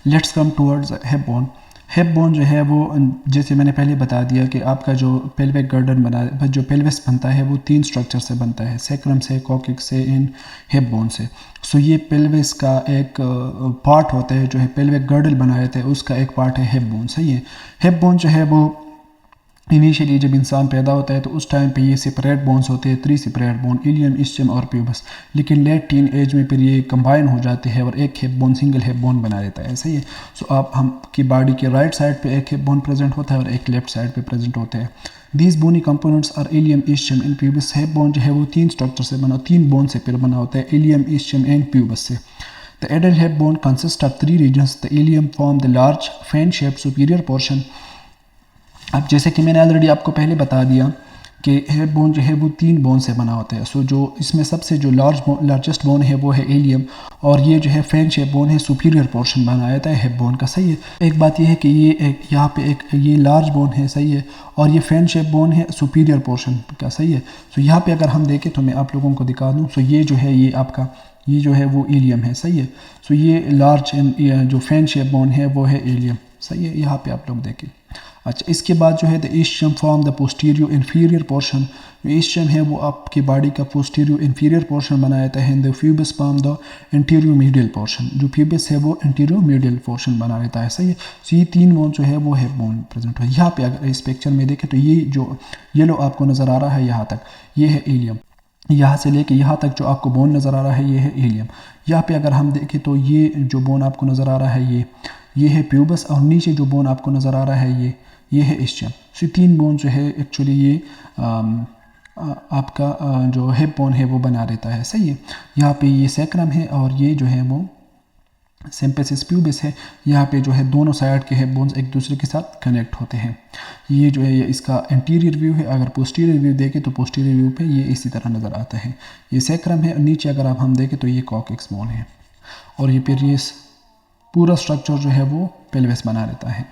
Let's come towards hip bone. Hip bone जो है वो, जैसे मैंने पहले बता दिया कि आपका जो पेल्विक गर्डन बना, जो पेल्विस बनता है वो 3 स्ट्रक्चर से बनता है, सैक्रम से, कॉक्सिक्स से, इन हिप बोन से। सो ये पेल्विस का एक पार्ट होता है जो है पेल्विक गर्डल बनाया था, उसका एक पार्ट है हिप बोन। सही है। हिप बोन जो है वो इनिशियली जब इंसान पैदा होता है तो उस टाइम पे ये सेपरेट बोन्स होते हैं, 3 सेपरेट बोन, इलियम, इस्चियम और प्यूबस। लेकिन लेट टीन एज में फिर ये कंबाइन हो जाते हैं और एक hip bone, single hip bone बना देता है। सही है। सो आप हम की बॉडी के राइट साइड पे एक हिप बोन प्रेजेंट होता है और एक लेफ्ट साइड पे प्रेजेंट होते हैं। These bony components are ilium, ischium and pubis. Hip bone जो है वो 3 स्ट्रक्चर से बना, 3 बोन से फिर बना होता है, इलियम, इस्चियम एंड प्यूबस से। The adult hip bone consists of 3 regions. The ilium form the large fan-shaped superior portion. अब जैसे कि मैंने ऑलरेडी आपको पहले बता दिया कि हिप बोन जो है वो 3 बोन से बना होता है। सो जो इसमें सबसे जो लार्जेस्ट बोन है वो है एलियम, और ये जो है फैन शेप बोन है, सुपीरियर पोर्शन बनाया था हिप बोन का। सही है। एक बात ये है कि ये यहाँ पे एक ये लार्ज बोन है। सही है। और ये फैन शेप बोन है सुपीरियर पोर्शन का। सही है। सो यहाँ पे अगर हम देखें तो मैं आप लोगों को दिखा दूँ। सो ये जो है ये आपका ये जो है वो एलियम है। सही है। सो ये लार्ज जो फैन शेप बोन है वो है एलियम। सही है। यहाँ पे आप लोग देखें। अच्छा, इसके बाद जो है the ischium form the posterior inferior portion. जो इस्चियम है वो आपकी बॉडी का पोस्टीरियर इन्फीरियर पोर्शन बनाता है। The pubis form the interior medial portion. जो प्यूबिस है वो इंटीरियर मीडियल पोर्शन बना रहता है। सही है। तो ये 3 बोन जो है वो है बोन प्रेजेंट है। यहाँ पे अगर इस पिक्चर में देखें तो ये जो येलो आपको नज़र आ रहा है यहाँ तक, ये है एलियम। यहाँ से लेके यहाँ तक जो आपको बोन नज़र आ रहा है ये है एलियम। यहाँ पे अगर हम देखें तो ये जो बोन आपको नज़र आ रहा है ये है प्यूबस, और नीचे जो बोन आपको नज़र आ रहा है ये है इस्चियम। सो 3 बोन जो है एक्चुअली ये आपका जो हिप बोन है वो बना देता है। सही है। यहाँ पे ये सैक्रम है और ये जो है वो सिम्पेसिस प्यूबिस है। यहाँ पे जो है दोनों साइड के हिप बोन्स एक दूसरे के साथ कनेक्ट होते हैं। ये जो है ये इसका इंटीरियर व्यू है। अगर पोस्टीरियर व्यू देखें तो पोस्टीरियर व्यू पे ये इसी तरह नज़र आता है। ये सैक्रम है और नीचे अगर आप हम देखें तो ये कॉक्सिक्स बोन है, और ये फिर ये पूरा स्ट्रक्चर जो है वो पेल्विस बना रहता है।